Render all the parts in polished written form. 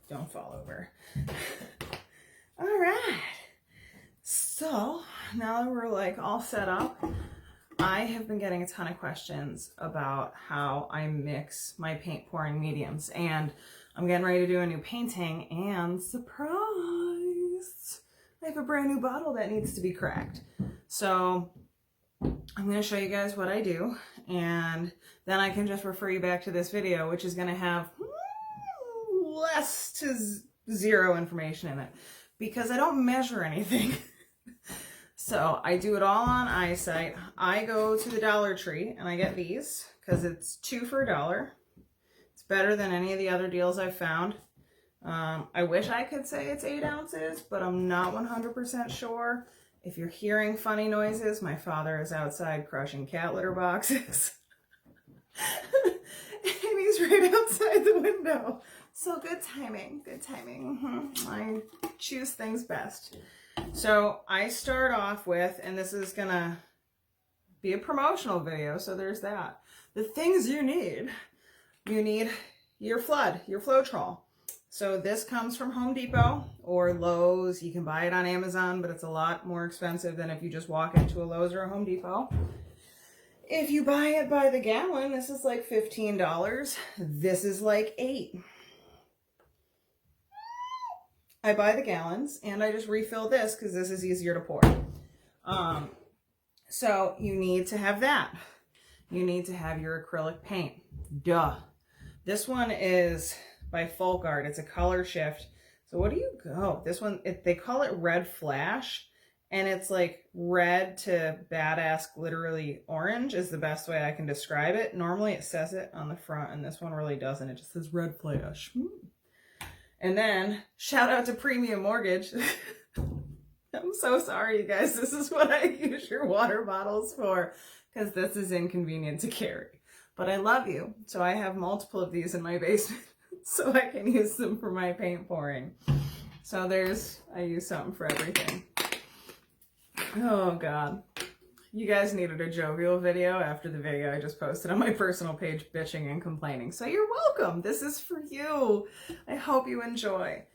Don't fall over. All right. So now that we're like all set up, I have been getting a ton of questions about how I mix my paint pouring mediums, and I'm getting ready to do a new painting, and surprise, I have a brand new bottle that needs to be cracked. So I'm going to show you guys what I do, and then I can just refer you back to this video, which is going to have less to zero information in it because I don't measure anything. So I do it all on eyesight. I go to the Dollar Tree and I get these because it's 2 for $1. It's better than any of the other deals I've found. I wish I could say it's 8 ounces, but I'm not 100% sure. If you're hearing funny noises, my father is outside crushing cat litter boxes. And he's right outside the window. So good timing, good timing. I choose things best. So I start off with, and this is gonna be a promotional video, so there's that. The things you need your flood, your Floetrol. So this comes from Home Depot or Lowe's. You can buy it on Amazon, but it's a lot more expensive than if you just walk into a Lowe's or a Home Depot. If you buy it by the gallon, this is like $15. This is like $8. I buy the gallons and I just refill this because this is easier to pour. So you need to have that. You need to have your acrylic paint. Duh. This one is by Folk Art. It's a color shift. So what do you go? This one, they call it Red Flash, and it's like red to badass glittery orange is the best way I can describe it. Normally it says it on the front, and this one really doesn't. It just says Red Flash. And then, shout out to Premium Mortgage. I'm so sorry, you guys. This is what I use your water bottles for, because this is inconvenient to carry. But I love you, so I have multiple of these in my basement, so I can use them for my paint pouring. So I use something for everything. Oh, God. You guys needed a jovial video after the video I just posted on my personal page bitching and complaining. So you're welcome. This is for you. I hope you enjoy.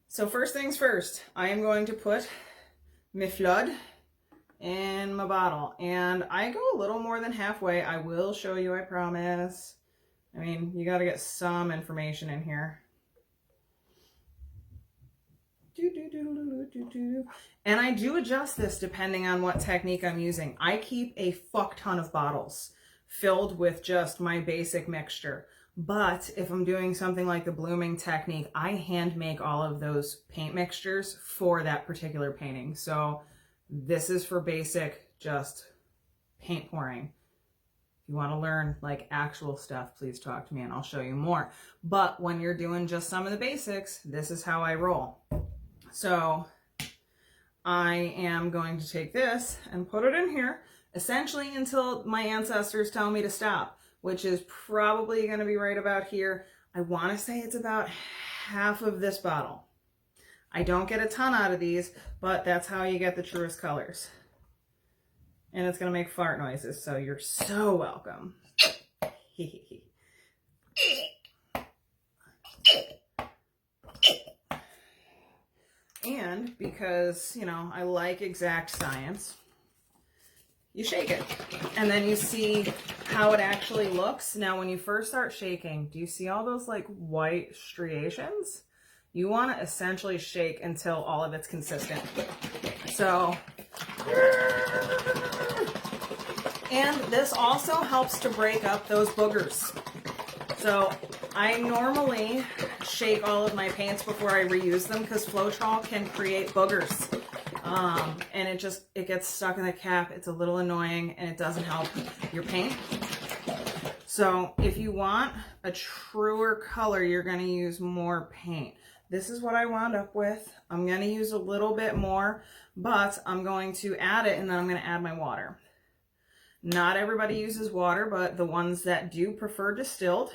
So first things first, I am going to put my flood in my bottle. And I go a little more than halfway. I will show you, I promise. I mean, you got to get some information in here. And I do adjust this depending on what technique I'm using. I keep a fuck ton of bottles filled with just my basic mixture. But if I'm doing something like the blooming technique, I hand make all of those paint mixtures for that particular painting. So this is for basic, just paint pouring. If you want to learn like actual stuff, please talk to me and I'll show you more. But when you're doing just some of the basics, this is how I roll. So I am going to take this and put it in here, essentially until my ancestors tell me to stop, which is probably going to be right about here. I want to say it's about half of this bottle. I don't get a ton out of these, but that's how you get the truest colors. And it's going to make fart noises, so you're so welcome. And because, you know, I like exact science, you shake it. And then you see how it actually looks. Now, when you first start shaking, do you see all those like white striations? You want to essentially shake until all of it's consistent. So, and this also helps to break up those boogers. So I normally shake all of my paints before I reuse them because Floetrol can create boogers. And it gets stuck in the cap. It's a little annoying and it doesn't help your paint. So if you want a truer color, you're going to use more paint. This is what I wound up with. I'm going to use a little bit more, but I'm going to add it and then I'm going to add my water. Not everybody uses water, but the ones that do prefer distilled,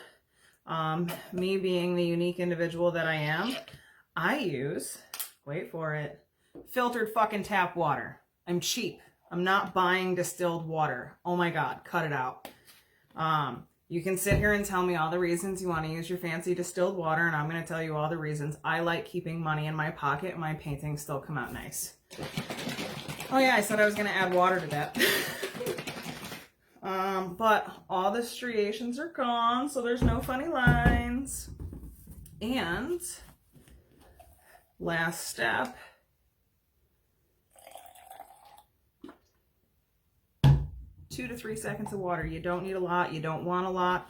me being the unique individual that I am, I use, wait for it, filtered fucking tap water. I'm cheap. I'm not buying distilled water. Oh my God, cut it out. You can sit here and tell me all the reasons you want to use your fancy distilled water, and I'm going to tell you all the reasons I like keeping money in my pocket and my paintings still come out nice. Oh yeah, I said I was going to add water to that. But all the striations are gone, so there's no funny lines. And last step, 2 to 3 seconds of water. You don't need a lot. You don't want a lot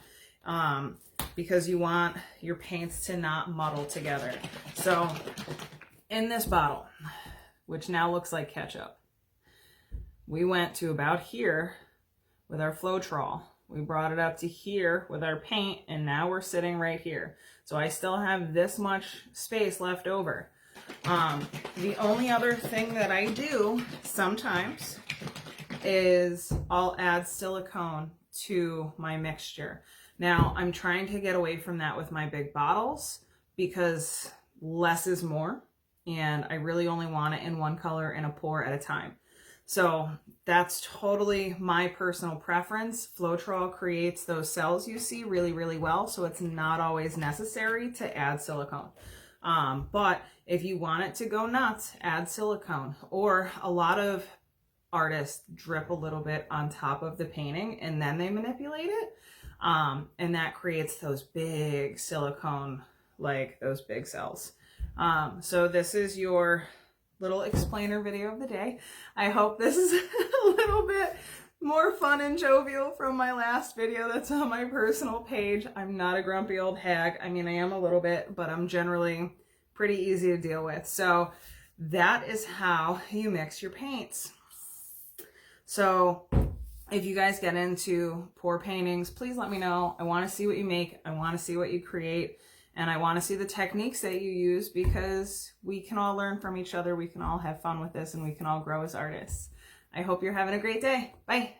because you want your paints to not muddle together. So in this bottle, which now looks like ketchup, we went to about here with our Floetrol. We brought it up to here with our paint, and now we're sitting right here. So I still have this much space left over. The only other thing that I do sometimes is I'll add silicone to my mixture. Now I'm trying to get away from that with my big bottles because less is more, and I really only want it in one color and a pour at a time. So that's totally my personal preference. Floetrol creates those cells you see really, really well, so it's not always necessary to add silicone. But if you want it to go nuts, add silicone. Or a lot of artists drip a little bit on top of the painting and then they manipulate it, and that creates those big silicone, like those big cells. So this is your little explainer video of the day. I hope this is a little bit more fun and jovial from my last video that's on my personal page. I'm not a grumpy old hag. I mean, I am a little bit, but I'm generally pretty easy to deal with. So that is how you mix your paints. So if you guys get into pour paintings, please let me know. I want to see what you make. I want to see what you create. And I want to see the techniques that you use, because we can all learn from each other. We can all have fun with this, and we can all grow as artists. I hope you're having a great day. Bye.